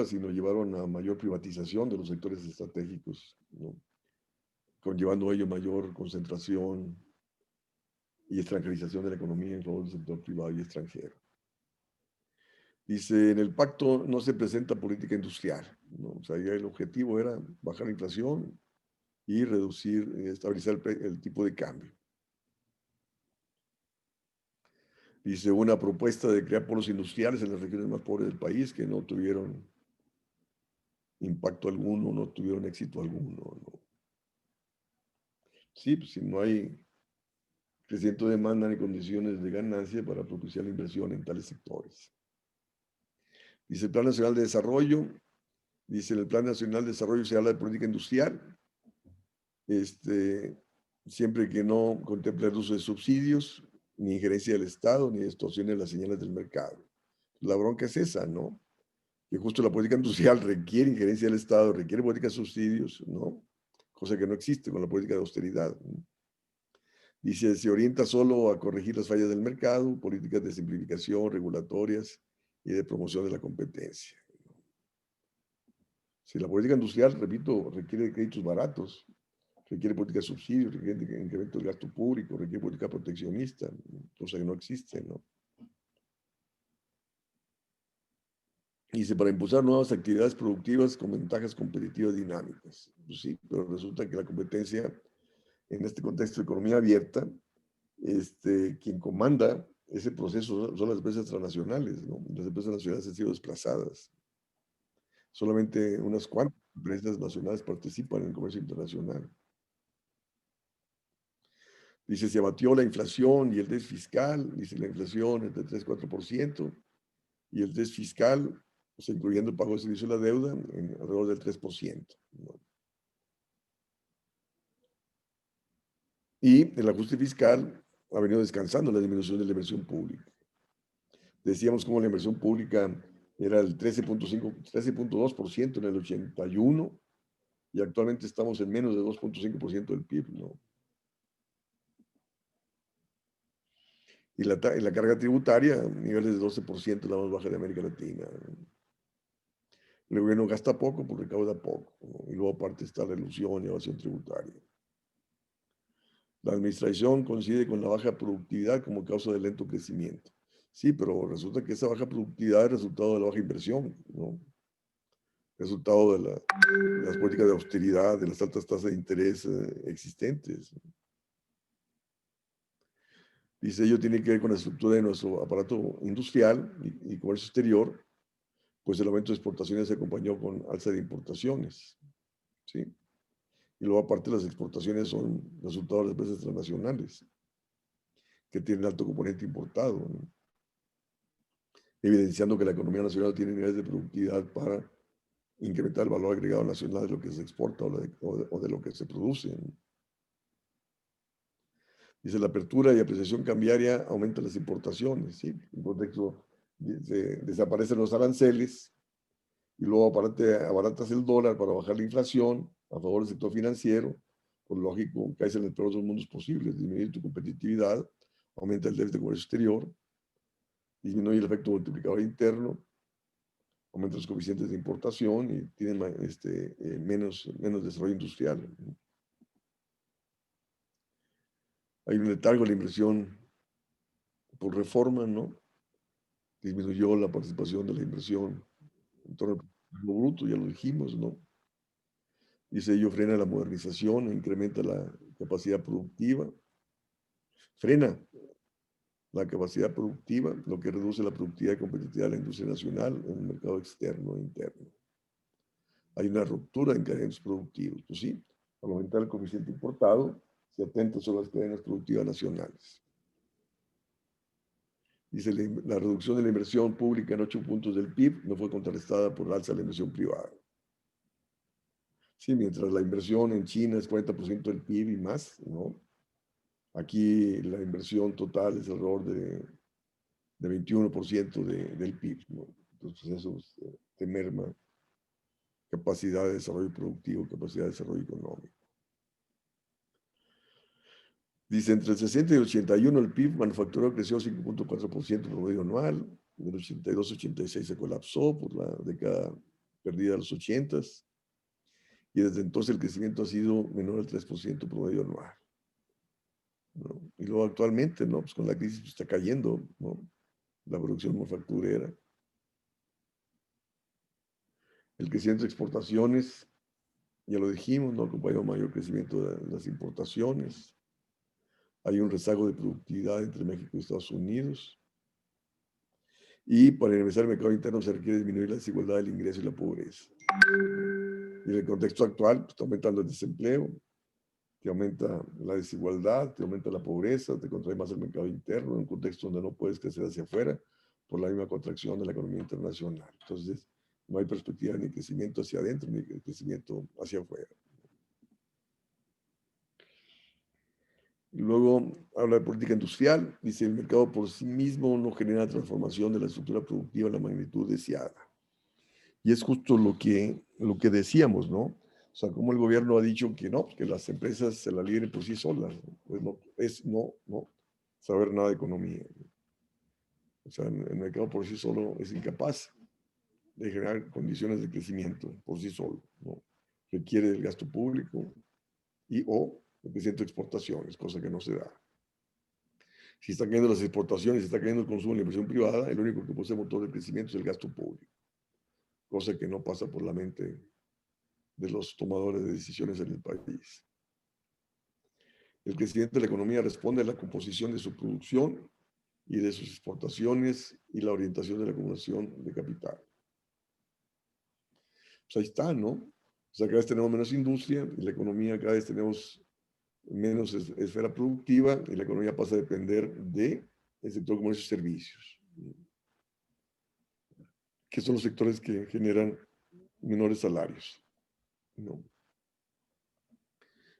sino llevaron a mayor privatización de los sectores estratégicos, ¿no? Conllevando ello mayor concentración y extranjerización de la economía en favor del sector privado y extranjero. Dice, en el pacto no se presenta política industrial, ¿no? O sea, ya el objetivo era bajar la inflación y reducir, estabilizar el tipo de cambio. Dice, una propuesta de crear polos industriales en las regiones más pobres del país que no tuvieron impacto alguno, no tuvieron éxito alguno, ¿no? Sí, pues si no hay crecimiento de demanda ni condiciones de ganancia para propiciar la inversión en tales sectores. Dice el Plan Nacional de Desarrollo, dice en el Plan Nacional de Desarrollo se habla de política industrial, siempre que no contemple el uso de subsidios, ni injerencia del Estado, ni distorsiones de las señales del mercado. La bronca es esa, ¿no? Que justo la política industrial requiere injerencia del Estado, requiere política de subsidios, ¿no? Cosa que no existe con la política de austeridad, ¿no? Dice, se orienta solo a corregir las fallas del mercado, políticas de simplificación, regulatorias y de promoción de la competencia. Si la política industrial, repito, requiere créditos baratos, requiere política de subsidios, requiere incremento del gasto público, requiere política proteccionista, cosa que no existe, ¿no? Dice, para impulsar nuevas actividades productivas con ventajas competitivas dinámicas. Pues sí, pero resulta que la competencia en este contexto de economía abierta, quien comanda ese proceso son las empresas transnacionales, ¿no? Las empresas nacionales han sido desplazadas. Solamente unas cuantas empresas nacionales participan en el comercio internacional. Dice, se abatió la inflación y el déficit fiscal. Dice, la inflación es de 3-4% y el déficit fiscal, o sea, incluyendo el pago de servicio de la deuda, en alrededor del 3%, ¿no? Y el ajuste fiscal ha venido descansando la disminución de la inversión pública. Decíamos cómo la inversión pública era el 13.2% en el 81 y actualmente estamos en menos de 2.5% del PIB, ¿no? Y la carga tributaria, niveles de 12%, la más baja de América Latina. El gobierno gasta poco, pues recauda poco, ¿no? Y luego aparte está la ilusión y evasión tributaria. La administración coincide con la baja productividad como causa del lento crecimiento. Sí, pero resulta que esa baja productividad es resultado de la baja inversión, ¿no? Resultado de las políticas de austeridad, de las altas tasas de interés existentes. Dice, ello tiene que ver con la estructura de nuestro aparato industrial y comercio exterior, pues el aumento de exportaciones se acompañó con alza de importaciones, ¿sí? Y luego aparte las exportaciones son resultado de las empresas transnacionales, que tienen alto componente importado, ¿no? Evidenciando que la economía nacional tiene niveles de productividad para incrementar el valor agregado nacional de lo que se exporta o de lo que se produce, ¿no? Dice, la apertura y apreciación cambiaria aumenta las importaciones, ¿sí? En contexto, desaparecen los aranceles y luego abaratas el dólar para bajar la inflación a favor del sector financiero. Por lógico, caes en el peor de los mundos posibles, disminuye tu competitividad, aumenta el déficit de comercio exterior, disminuye el efecto multiplicador interno, aumenta los coeficientes de importación y tienen menos desarrollo industrial, ¿no? Hay un letargo en la inversión por reforma, ¿no? Disminuyó la participación de la inversión en torno al Producto bruto, ya lo dijimos, ¿no? Dice ello frena la modernización e incrementa la capacidad productiva. Frena la capacidad productiva, lo que reduce la productividad y competitividad de la industria nacional en el mercado externo e interno. Hay una ruptura en cadenas productivas, pues sí, al aumentar el coeficiente importado, se atenta sobre las cadenas productivas nacionales. Dice, la reducción de la inversión pública en 8 puntos del PIB no fue contrarrestada por la alza de la inversión privada. Sí, mientras la inversión en China es 40% del PIB y más, ¿no? Aquí la inversión total es alrededor de 21% del PIB, ¿no? Entonces eso te merma capacidad de desarrollo productivo, capacidad de desarrollo económico. Dice, entre el 60 y el 81 el PIB manufacturero creció 5.4% promedio anual, en el 82-86 se colapsó por la década perdida a los 80s, y desde entonces el crecimiento ha sido menor al 3% promedio anual, ¿no? Y luego actualmente, ¿no? Pues con la crisis pues, está cayendo, ¿no? La producción manufacturera. El crecimiento de exportaciones, ya lo dijimos, ¿no? Acompañado mayor crecimiento de las importaciones. Hay un rezago de productividad entre México y Estados Unidos. Y para ingresar al mercado interno se requiere disminuir la desigualdad del ingreso y la pobreza. Y en el contexto actual, pues, está aumentando el desempleo, te aumenta la desigualdad, te aumenta la pobreza, te contrae más el mercado interno, en un contexto donde no puedes crecer hacia afuera por la misma contracción de la economía internacional. Entonces, no hay perspectiva ni crecimiento hacia adentro ni crecimiento hacia afuera. Luego habla de política industrial, dice el mercado por sí mismo no genera transformación de la estructura productiva en la magnitud deseada. Y es justo lo que decíamos, ¿no? O sea, como el gobierno ha dicho que no, que las empresas se la libren por sí solas, ¿no? Pues no saber nada de economía. O sea, el mercado por sí solo es incapaz de generar condiciones de crecimiento por sí solo, ¿no? Requiere del gasto público y o el crecimiento de exportaciones, cosa que no se da. Si están cayendo las exportaciones, si está cayendo el consumo y la inversión privada, el único que puede ser motor de crecimiento es el gasto público, cosa que no pasa por la mente de los tomadores de decisiones en el país. El crecimiento de la economía responde a la composición de su producción y de sus exportaciones y la orientación de la acumulación de capital. Pues ahí está, ¿no? O sea, cada vez tenemos menos industria y la economía cada vez tenemos menos esfera productiva y la economía pasa a depender del sector de comercio y servicios, que son los sectores que generan menores salarios, ¿no?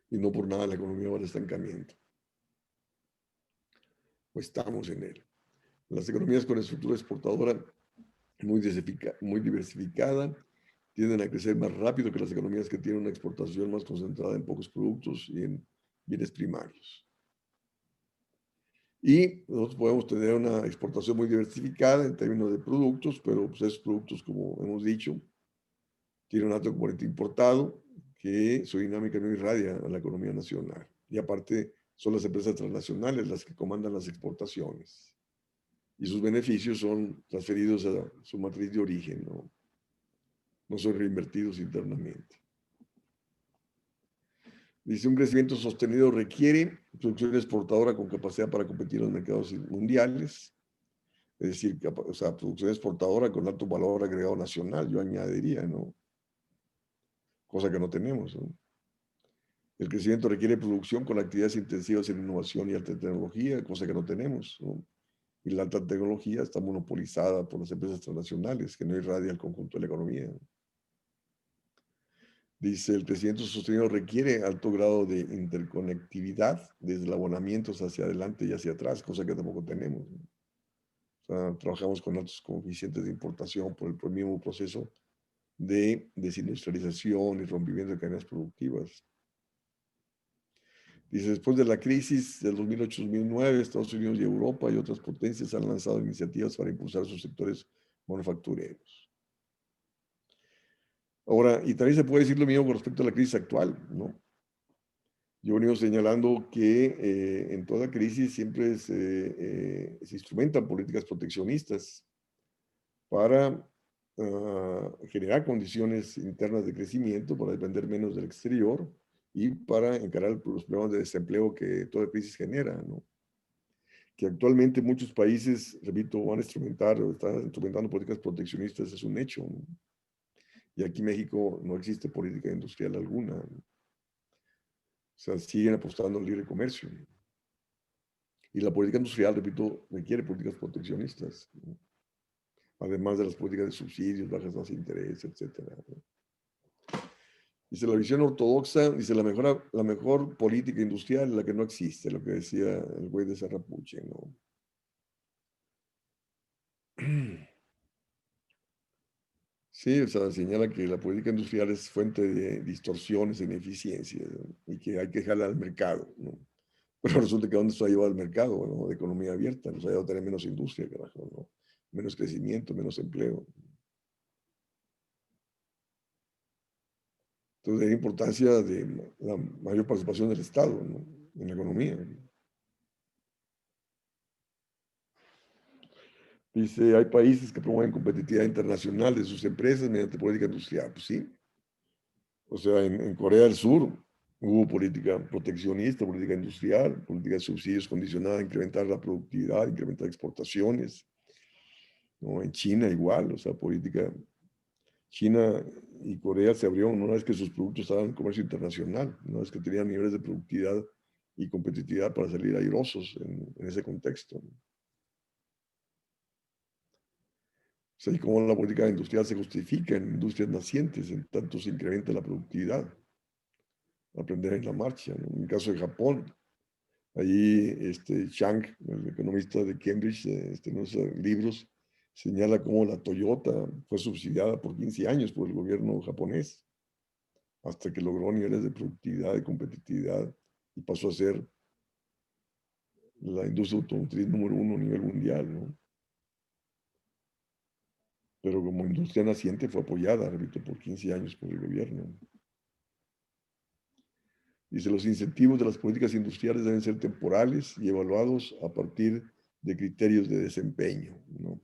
Y no por nada la economía va al estancamiento. Pues estamos en él. Las economías con estructura exportadora muy diversificada tienden a crecer más rápido que las economías que tienen una exportación más concentrada en pocos productos y en bienes primarios. Y nosotros podemos tener una exportación muy diversificada en términos de productos, pero pues esos productos, como hemos dicho, tienen un alto componente importado que su dinámica no irradia a la economía nacional. Y aparte, son las empresas transnacionales las que comandan las exportaciones. Y sus beneficios son transferidos a su matriz de origen, no son reinvertidos internamente. Dice, un crecimiento sostenido requiere producción exportadora con capacidad para competir en los mercados mundiales, es decir, o sea, producción exportadora con alto valor agregado nacional, yo añadiría, ¿no? Cosa que no tenemos, ¿no? El crecimiento requiere producción con actividades intensivas en innovación y alta tecnología, cosa que no tenemos, ¿no? Y la alta tecnología está monopolizada por las empresas transnacionales, que no irradia el conjunto de la economía. Dice, el crecimiento sostenido requiere alto grado de interconectividad, desde abonamientos hacia adelante y hacia atrás, cosa que tampoco tenemos, ¿no? O sea, trabajamos con altos coeficientes de importación por el mismo proceso de desindustrialización y rompimiento de cadenas productivas. Dice, después de la crisis del 2008-2009, Estados Unidos y Europa y otras potencias han lanzado iniciativas para impulsar sus sectores manufactureros. Ahora, y también se puede decir lo mismo con respecto a la crisis actual, ¿no? Yo he venido señalando que en toda crisis siempre se instrumentan políticas proteccionistas para generar condiciones internas de crecimiento, para depender menos del exterior y para encarar los problemas de desempleo que toda crisis genera, ¿no? Que actualmente muchos países, repito, van a instrumentar o están instrumentando políticas proteccionistas, es un hecho, ¿no? Y aquí en México no existe política industrial alguna, ¿no? O sea, siguen apostando al libre comercio. Y la política industrial, repito, requiere políticas proteccionistas, ¿no? Además de las políticas de subsidios, bajas tasas de interés, etcétera, ¿no? Dice, la visión ortodoxa, dice, la mejor política industrial es la que no existe, lo que decía el güey de Sarrapuche, ¿no? Sí, o sea, señala que la política industrial es fuente de distorsiones, e ineficiencias, ¿no? Y que hay que dejarla al mercado, ¿no? Pero resulta que ¿dónde se ha llevado al mercado, ¿no? De economía abierta, nos ha llevado a tener menos industria, carajo, ¿no? Menos crecimiento, menos empleo. Entonces, hay importancia de la mayor participación del Estado, ¿no?, en la economía. Dice, hay países que promueven competitividad internacional de sus empresas mediante política industrial. Pues sí. O sea, en Corea del Sur hubo política proteccionista, política industrial, política de subsidios condicionada a incrementar la productividad, incrementar exportaciones, ¿no? En China igual, o sea, política. China y Corea se abrieron una vez que sus productos estaban en comercio internacional, una vez que tenían niveles de productividad y competitividad para salir airosos en ese contexto. O sea, y cómo la política industrial se justifica en industrias nacientes, en tanto se incrementa la productividad, aprender en la marcha, ¿no? En el caso de Japón, ahí Chang, el economista de Cambridge, en los libros, señala cómo la Toyota fue subsidiada por 15 años por el gobierno japonés, hasta que logró niveles de productividad y competitividad y pasó a ser la industria automotriz número uno a nivel mundial, ¿no? Pero como industria naciente fue apoyada, repito, por 15 años por el gobierno. Dice, los incentivos de las políticas industriales deben ser temporales y evaluados a partir de criterios de desempeño, ¿no?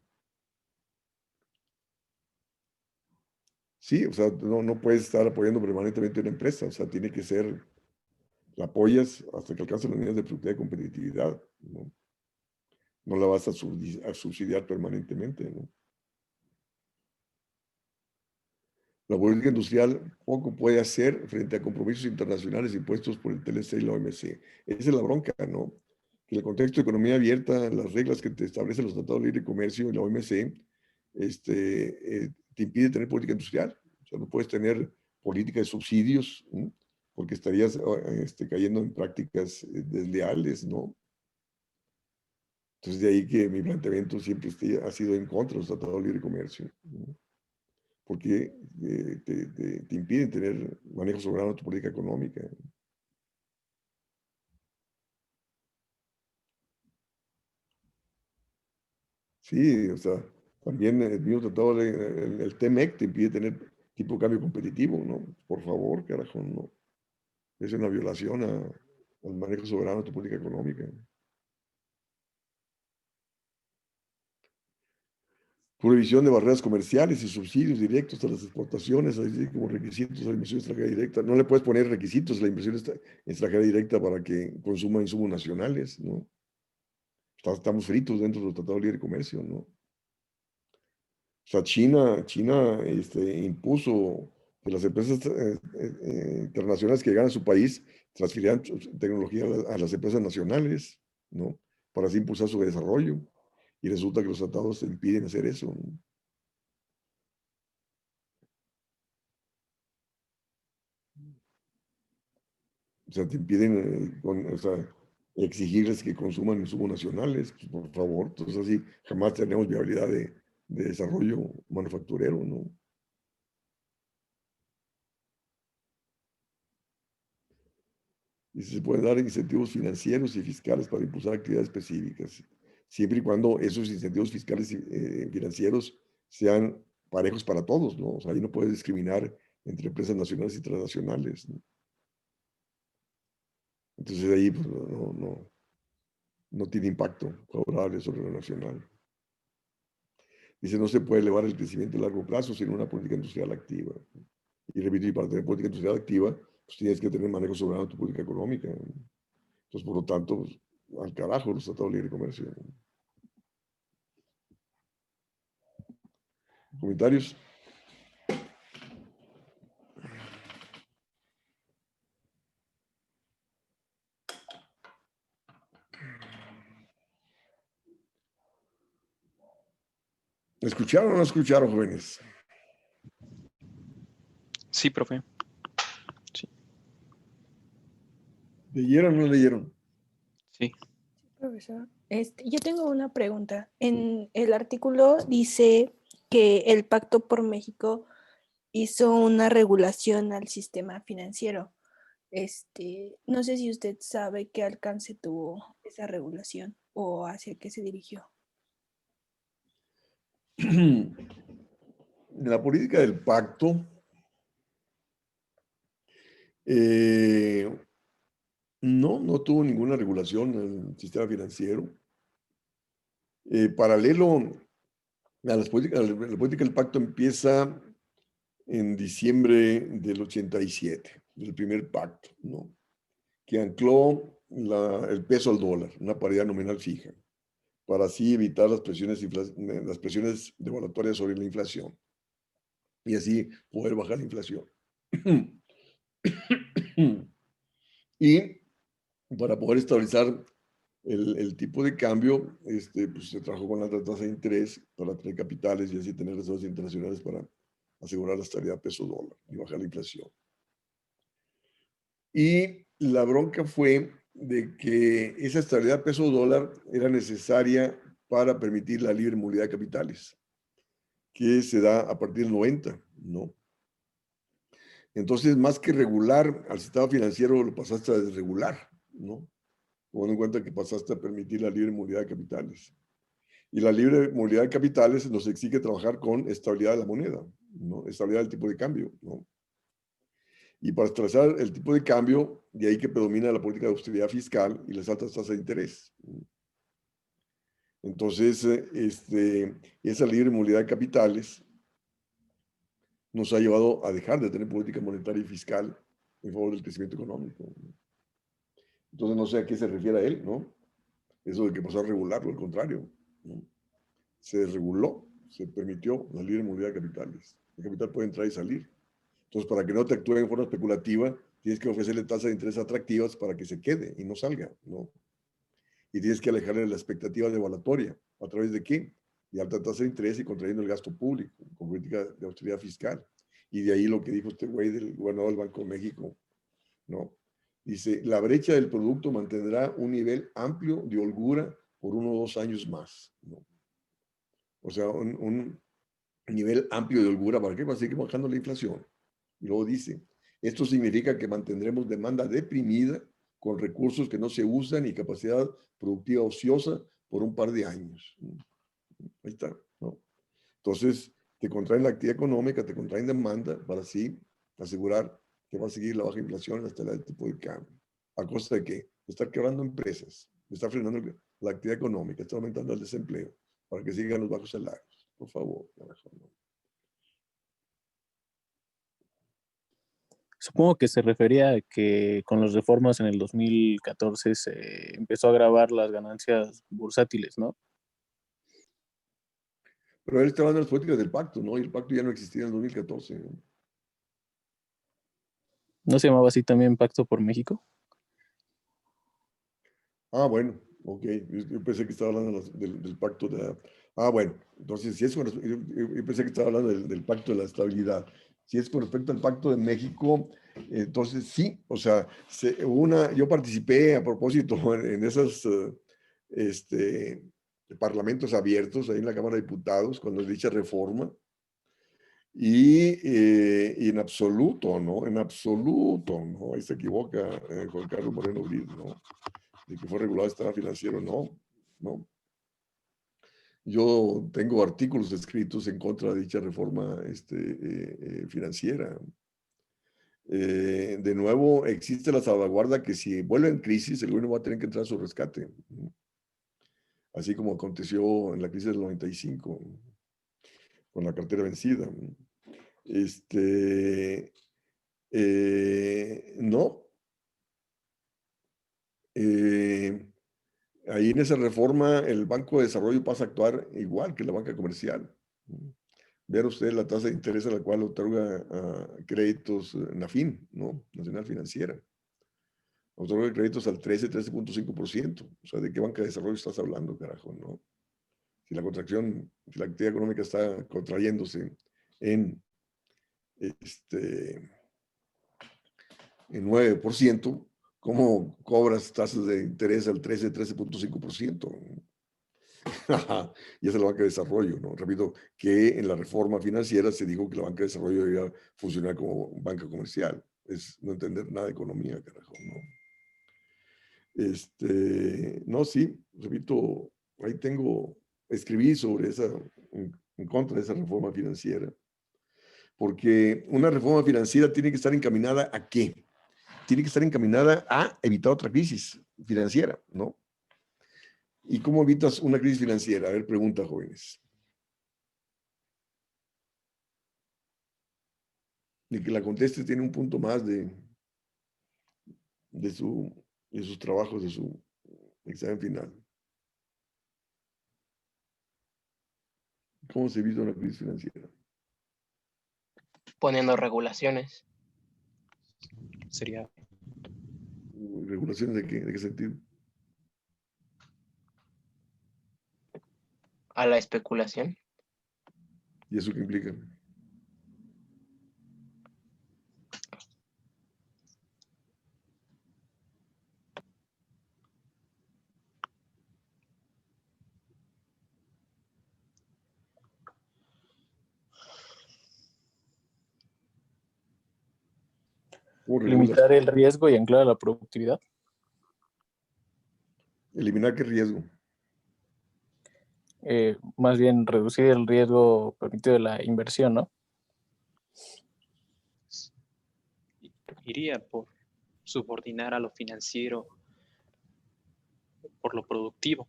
Sí, o sea, no puedes estar apoyando permanentemente una empresa, o sea, tiene que ser, la apoyas hasta que alcance los niveles de productividad y competitividad, ¿no? No la vas a subsidiar permanentemente, ¿no? La política industrial poco puede hacer frente a compromisos internacionales impuestos por el TLC y la OMC. Esa es la bronca, ¿no? Que el contexto de economía abierta, las reglas que te establecen los tratados de libre comercio y la OMC, te impide tener política industrial. O sea, no puedes tener política de subsidios, ¿no?, porque estarías cayendo en prácticas desleales, ¿no? Entonces, de ahí que mi planteamiento siempre ha sido en contra de los tratados de libre comercio, ¿no?, porque te impiden tener manejo soberano de tu política económica. Sí, o sea, también el mismo tratado, el TEMEC te impide tener tipo de cambio competitivo, ¿no? Por favor, carajo, no. Es una violación al manejo soberano de tu política económica. Prohibición de barreras comerciales y subsidios directos a las exportaciones, así como requisitos a la inversión extranjera directa. No le puedes poner requisitos a la inversión extranjera directa para que consuma insumos nacionales, ¿no? Estamos fritos dentro del Tratado de Libre Comercio, ¿no? O sea, China impuso que las empresas internacionales que llegan a su país transfirieran tecnología a las empresas nacionales, ¿no? Para así impulsar su desarrollo. Y resulta que los tratados te impiden hacer eso, ¿no? O sea, te impiden o sea, exigirles que consuman insumos nacionales, pues, por favor. Entonces, así jamás tenemos viabilidad de desarrollo manufacturero, ¿no? Y se pueden dar incentivos financieros y fiscales para impulsar actividades específicas, siempre y cuando esos incentivos fiscales y financieros sean parejos para todos, ¿no? O sea, ahí no puedes discriminar entre empresas nacionales y transnacionales, ¿no? Entonces ahí pues, no tiene impacto favorable sobre lo nacional. Dice, no se puede elevar el crecimiento a largo plazo sin una política industrial activa. Y repito, y para tener política industrial activa, pues tienes que tener manejo soberano de tu política económica, ¿no? Entonces, por lo tanto, pues, al carajo los tratados de libre comercio, ¿no? ¿Comentarios? ¿Escucharon o no escucharon, jóvenes? Sí, profe. Sí. ¿Leyeron o no leyeron? Sí. Profesor, yo tengo una pregunta. En el artículo dice que el Pacto por México hizo una regulación al sistema financiero. No sé si usted sabe qué alcance tuvo esa regulación o hacia qué se dirigió. La política del pacto Eh, no tuvo ninguna regulación en el sistema financiero. Paralelo a las políticas, la política del pacto empieza en diciembre del 87, del primer pacto, ¿no? Que ancló el peso al dólar, una paridad nominal fija, para así evitar las presiones devaluatorias sobre la inflación y así poder bajar la inflación. Y para poder estabilizar el tipo de cambio, pues se trabajó con la tasa de interés para tener capitales y así tener reservas internacionales para asegurar la estabilidad peso-dólar y bajar la inflación. Y la bronca fue de que esa estabilidad peso-dólar era necesaria para permitir la libre movilidad de capitales, que se da a partir del 90, ¿no? Entonces, más que regular al sistema financiero, lo pasaste a desregular, ¿no? Tomando en cuenta que pasaste a permitir la libre movilidad de capitales. Y la libre movilidad de capitales nos exige trabajar con estabilidad de la moneda, ¿no? Estabilidad del tipo de cambio, ¿no? Y para estabilizar el tipo de cambio, de ahí que predomina la política de austeridad fiscal y las altas tasas de interés. Entonces, esa libre movilidad de capitales nos ha llevado a dejar de tener política monetaria y fiscal en favor del crecimiento económico. Entonces, no sé a qué se refiere a él, ¿no? Eso de que pasó a regularlo, al contrario, ¿no? Se reguló, se permitió la libre movilidad de capitales. El capital puede entrar y salir. Entonces, para que no te actúe en forma especulativa, tienes que ofrecerle tasas de interés atractivas para que se quede y no salga, ¿no? Y tienes que alejarle la expectativa devaluatoria. ¿A través de qué? De alta tasa de interés y contrayendo el gasto público, con política de austeridad fiscal. Y de ahí lo que dijo este güey del gobernador del Banco de México, ¿no? Dice, la brecha del producto mantendrá un nivel amplio de holgura por 1 o 2 años más, ¿no? O sea, un nivel amplio de holgura, ¿para qué? Para seguir bajando la inflación. Y luego dice, esto significa que mantendremos demanda deprimida con recursos que no se usan y capacidad productiva ociosa por un par de años. Ahí está, ¿no? Entonces, te contraen la actividad económica, te contraen demanda para así asegurar que va a seguir la baja inflación hasta el tipo de cambio. ¿A costa de qué? De estar quebrando empresas, de estar frenando la actividad económica, está aumentando el desempleo para que sigan los bajos salarios. Por favor, no. Supongo que se refería a que con las reformas en el 2014 se empezó a grabar las ganancias bursátiles, ¿no? Pero él está hablando de las políticas del pacto, ¿no? Y el pacto ya no existía en el 2014, ¿no? ¿No se llamaba así también Pacto por México? Ah, bueno, ok. Yo pensé que estaba hablando del pacto de... Ah, bueno, entonces, si es yo pensé que estaba hablando del pacto de la estabilidad. Si es con respecto al pacto de México, entonces sí, o sea, yo participé a propósito en esos parlamentos abiertos ahí en la Cámara de Diputados cuando dicha reforma. Y en absoluto, ¿no? En absoluto, ¿no? Ahí se equivoca Juan Carlos Moreno Brito, ¿no? De que fue regulado el sistema financiero, no. Yo tengo artículos escritos en contra de dicha reforma financiera. De nuevo, existe la salvaguarda que si vuelve en crisis, el gobierno va a tener que entrar a su rescate, ¿no? Así como aconteció en la crisis del 95, con la cartera vencida, ¿no? No. Ahí en esa reforma el Banco de Desarrollo pasa a actuar igual que la banca comercial. Vean ustedes la tasa de interés a la cual otorga créditos Nafin, ¿no? Nacional Financiera. Otorga créditos al 13.5%. O sea, ¿de qué banca de desarrollo estás hablando, carajo, no? Si la contracción, si la actividad económica está contrayéndose en, en 9%, ¿cómo cobras tasas de interés al 13.5%? Y esa es la banca de desarrollo, ¿no? Repito, que en la reforma financiera se dijo que la banca de desarrollo debía funcionar como banca comercial. Es no entender nada de economía, carajo, ¿no? No, sí, repito, ahí escribí sobre en contra de esa reforma financiera, porque una reforma financiera tiene que estar encaminada ¿a qué? tiene que estar encaminada a evitar otra crisis financiera, ¿no? ¿Y cómo evitas una crisis financiera? A ver, pregunta, jóvenes. De que la conteste tiene un punto más de sus trabajos, de su examen final. ¿Cómo se evita una crisis financiera? Poniendo regulaciones. Sería ¿Regulaciones de qué? ¿De qué sentido? A la especulación. ¿Y eso qué implica? ¿Cómo regulas? Limitar el riesgo y anclar la productividad. ¿Eliminar qué riesgo? Más bien reducir el riesgo permitido de la inversión, ¿no? iría por subordinar a lo financiero por lo productivo,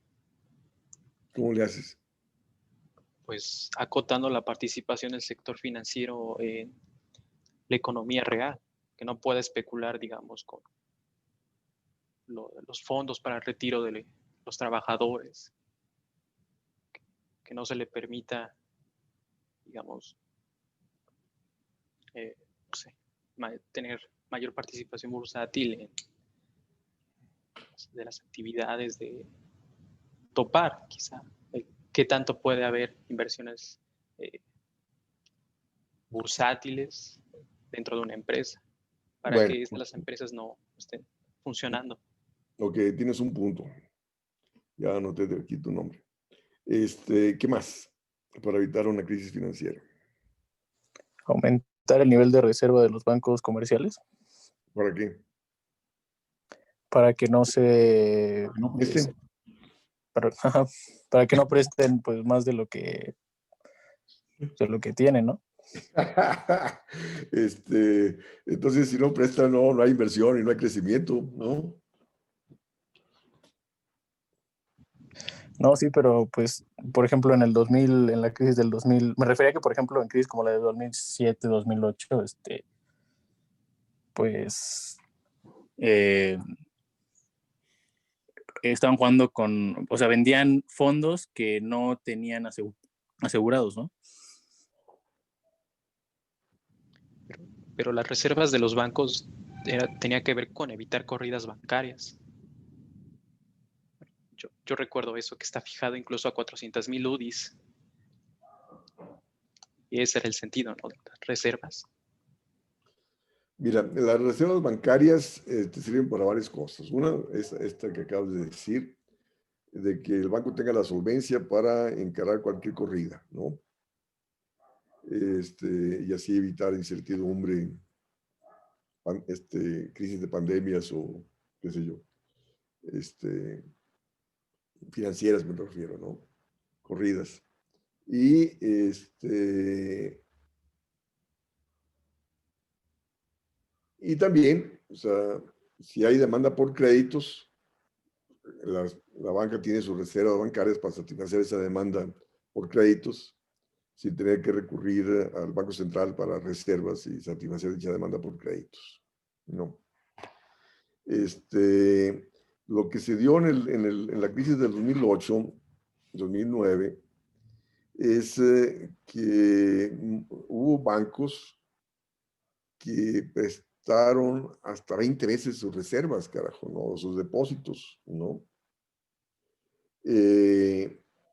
¿Cómo le haces? pues acotando la participación del sector financiero en la economía real, que no pueda especular, digamos, con los fondos para el retiro de los trabajadores, que no se le permita, digamos, no sé, tener mayor participación bursátil de las actividades de topar, quizá, qué tanto puede haber inversiones bursátiles dentro de una empresa para Bueno, que las empresas no estén funcionando. ok, tienes un punto. Ya anoté de aquí tu nombre. ¿Qué más? Para evitar una crisis financiera. Aumentar el nivel de reserva de los bancos comerciales ¿Para qué? para que no se... No presten. para que no presten pues más de lo que tienen, ¿no? Entonces, si no prestan, no hay inversión y no hay crecimiento, ¿no? No, sí, pero pues, por ejemplo, en la crisis del 2000, me refería que, por ejemplo, en crisis como la de 2007, 2008, pues, eh, estaban jugando o sea, vendían fondos que no tenían asegurados, ¿no? Pero las reservas de los bancos tenía que ver con evitar corridas bancarias. Yo recuerdo eso, que está fijado incluso a 400,000 UDIs. Y ese era el sentido, ¿no? Las reservas. Mira, las reservas bancarias te sirven para varias cosas. Una es esta que acabas de decir, de que el banco tenga la solvencia para encarar cualquier corrida, ¿no? Y así evitar incertidumbre, crisis de pandemias o qué sé yo, financieras me refiero, ¿no? Corridas. Y también, o sea, si hay demanda por créditos, la banca tiene sus reservas bancarias para satisfacer esa demanda por créditos, sin tener que recurrir al Banco Central para reservas y satisfacer dicha demanda por créditos. No. Lo que se dio en la crisis del 2008, 2009, es que hubo bancos que prestaron hasta 20 veces sus reservas, carajo, ¿no? Sus depósitos, ¿no?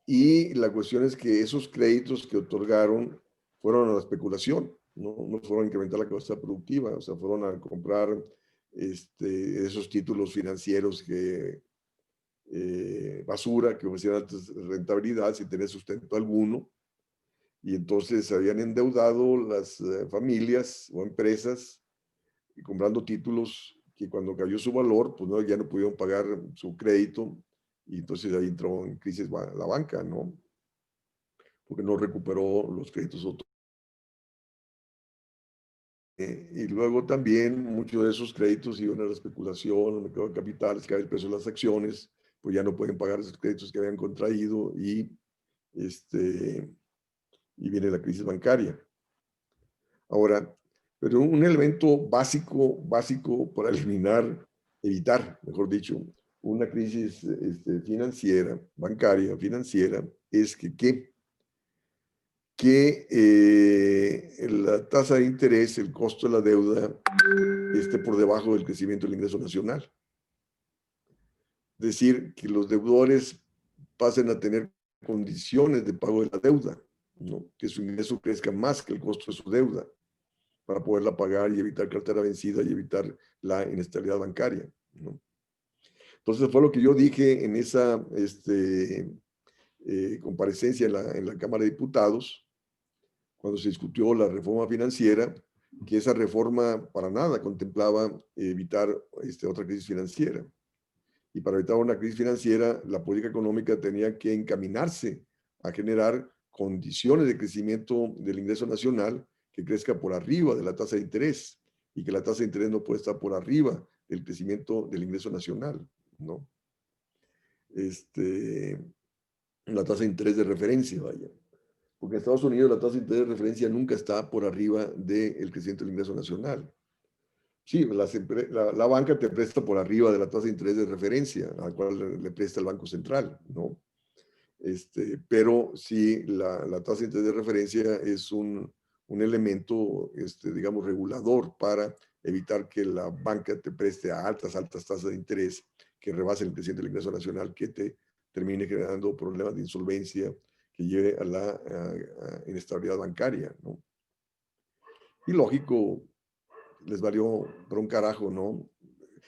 Y la cuestión es que esos créditos que otorgaron fueron a la especulación, ¿no? No fueron a incrementar la capacidad productiva, o sea, fueron a comprar esos títulos financieros basura, que ofrecían altas rentabilidades sin tener sustento alguno, y entonces se habían endeudado las familias o empresas y comprando títulos que cuando cayó su valor, pues no, ya no pudieron pagar su crédito, y entonces ahí entró en crisis la banca, ¿no? Porque no recuperó los créditos y luego también muchos de esos créditos iban a la especulación, al mercado de capitales, cae el precio de las acciones, pues ya no pueden pagar esos créditos que habían contraído y viene la crisis bancaria. Ahora, pero un elemento básico para evitar, mejor dicho, una crisis financiera, bancaria, financiera, es que la tasa de interés, el costo de la deuda, esté por debajo del crecimiento del ingreso nacional. Es decir, que los deudores pasen a tener condiciones de pago de la deuda, ¿no? Que su ingreso crezca más que el costo de su deuda para poderla pagar y evitar cartera vencida y evitar la inestabilidad bancaria, ¿no? Entonces fue lo que yo dije en esa comparecencia en la Cámara de Diputados, cuando se discutió la reforma financiera, que esa reforma para nada contemplaba evitar otra crisis financiera. Y para evitar una crisis financiera, la política económica tenía que encaminarse a generar condiciones de crecimiento del ingreso nacional que crezca por arriba de la tasa de interés y que la tasa de interés no puede estar por arriba del crecimiento del ingreso nacional, ¿no? La tasa de interés de referencia, vaya. Porque en Estados Unidos la tasa de interés de referencia nunca está por arriba del crecimiento del ingreso nacional. Sí, la banca te presta por arriba de la tasa de interés de referencia, a la cual le presta el Banco Central, ¿no? Pero sí, la tasa de interés de referencia es un elemento, digamos, regulador para evitar que la banca te preste a altas tasas de interés que rebasen el crecimiento del ingreso nacional, que te termine generando problemas de insolvencia, que lleve a la inestabilidad bancaria, ¿no? Y lógico, les valió por un carajo, ¿no?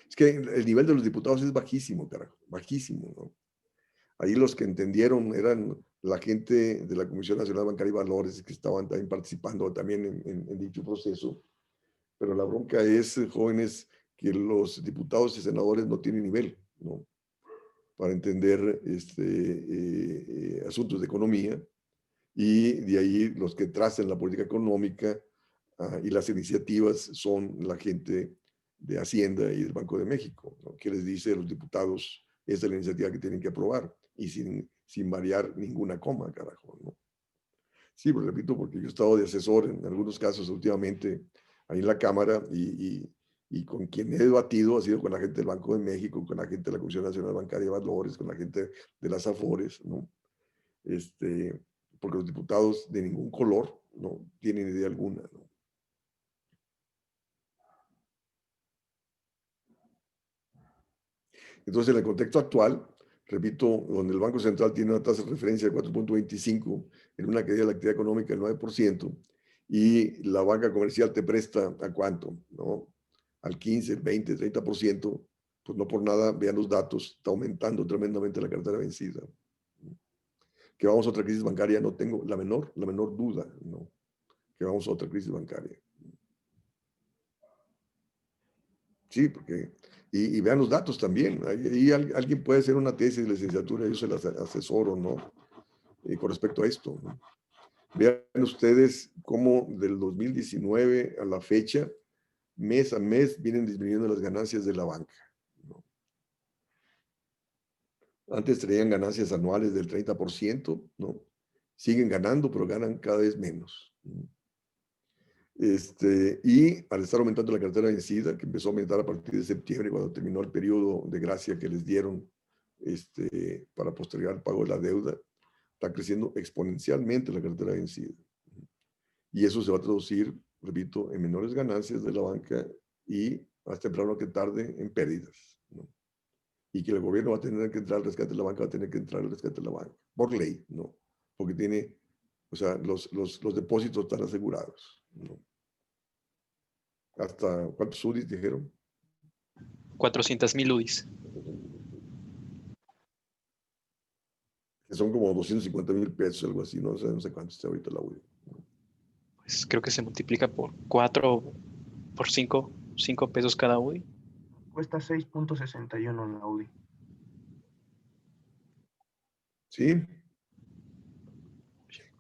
Es que el nivel de los diputados es bajísimo, carajo, bajísimo, ¿no? Ahí los que entendieron eran la gente de la Comisión Nacional Bancaria y Valores que estaban también participando también en dicho proceso. Pero la bronca es, jóvenes, que los diputados y senadores no tienen nivel, ¿no? Para entender asuntos de economía, y de ahí los que tracen la política económica y las iniciativas son la gente de Hacienda y del Banco de México, ¿no? Que les dice a los diputados, esta es la iniciativa que tienen que aprobar, y sin variar ninguna coma, carajo, ¿no? Sí, pues repito, porque yo he estado de asesor en algunos casos últimamente ahí en la Cámara, y con quien he debatido ha sido con la gente del Banco de México, con la gente de la Comisión Nacional Bancaria de Valores, con la gente de las Afores, ¿no? Porque los diputados de ningún color no tienen idea alguna, ¿no? Entonces, en el contexto actual, repito, donde el Banco Central tiene una tasa de referencia de 4.25, en una caída de la actividad económica del 9%, y la banca comercial te presta ¿a cuánto? ¿No? Al 15, el 20, 30%, pues no por nada, vean los datos, está aumentando tremendamente la cartera vencida. Que vamos a otra crisis bancaria, no tengo la menor duda, ¿no? Que vamos a otra crisis bancaria. Sí, porque, y vean los datos también. Ahí alguien puede hacer una tesis de licenciatura, yo se las asesoro, ¿no? Con respecto a esto, ¿no? Vean ustedes cómo del 2019 a la fecha, mes a mes, vienen disminuyendo las ganancias de la banca, ¿no? Antes traían ganancias anuales del 30%, ¿no? Siguen ganando, pero ganan cada vez menos, ¿no? Y al estar aumentando la cartera vencida, que empezó a aumentar a partir de septiembre, cuando terminó el periodo de gracia que les dieron para postergar el pago de la deuda, está creciendo exponencialmente la cartera vencida. Y eso se va a traducir, repito, en menores ganancias de la banca y más temprano que tarde en pérdidas, ¿no? Y que el gobierno va a tener que entrar al rescate de la banca, va a tener que entrar al rescate de la banca, por ley, ¿no? Porque tiene, o sea, los depósitos están asegurados, ¿no? ¿Hasta cuántos UDIs dijeron? 400,000 UDIs. Que son como 250,000 pesos, algo así, no sé, no sé cuánto está ahorita la UDI. Pues creo que se multiplica por 4, por 5 pesos cada UDI. Cuesta 6.61 la UDI. ¿Sí?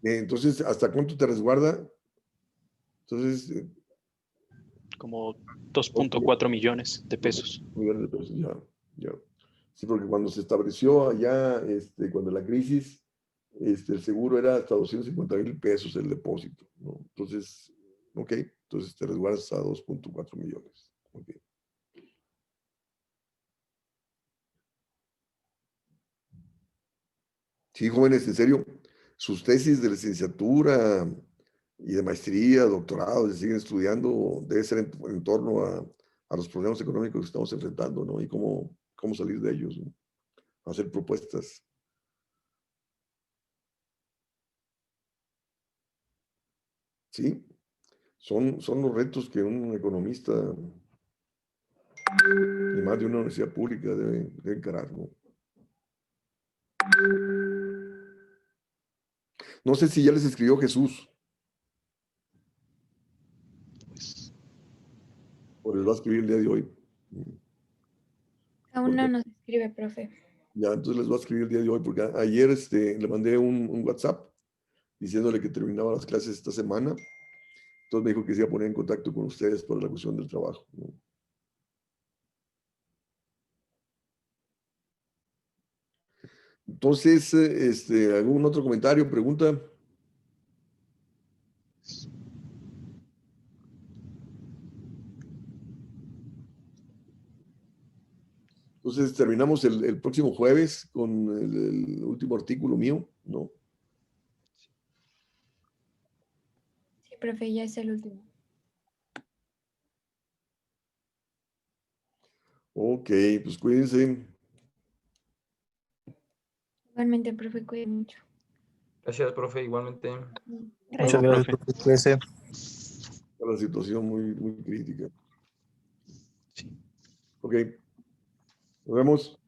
Entonces, ¿hasta cuánto te resguarda? Entonces, como 2.4 millones de pesos. Millones de pesos, ya. Sí, porque cuando se estableció allá, cuando la crisis, el seguro era hasta 250,000 pesos el depósito, ¿no? Entonces, ok, entonces te resguardas a 2.4 millones. Ok. Sí, jóvenes, en serio, sus tesis de licenciatura y de maestría, doctorado, si siguen estudiando, debe ser en torno a los problemas económicos que estamos enfrentando, ¿no? Y cómo salir de ellos, ¿no? Hacer propuestas. Sí, son los retos que un economista y más de una universidad pública debe encarar, ¿no? No sé si ya les escribió Jesús Pues, o les va a escribir el día de hoy. Aún no Porque nos escribe, profe. ya, entonces les va a escribir el día de hoy, porque ayer le mandé un WhatsApp diciéndole que terminaba las clases esta semana. Entonces me dijo que se iba a poner en contacto con ustedes para la cuestión del trabajo, ¿no? Entonces, ¿algún otro comentario, pregunta? Entonces terminamos el próximo jueves con el último artículo mío, ¿no? Sí, profe, ya es el último. Ok, pues cuídense. Igualmente, profe, cuide mucho. Gracias, profe, igualmente. Muchas luego, gracias, profe. profe. Cuídese. Está la situación muy crítica. Sí. Ok, nos vemos.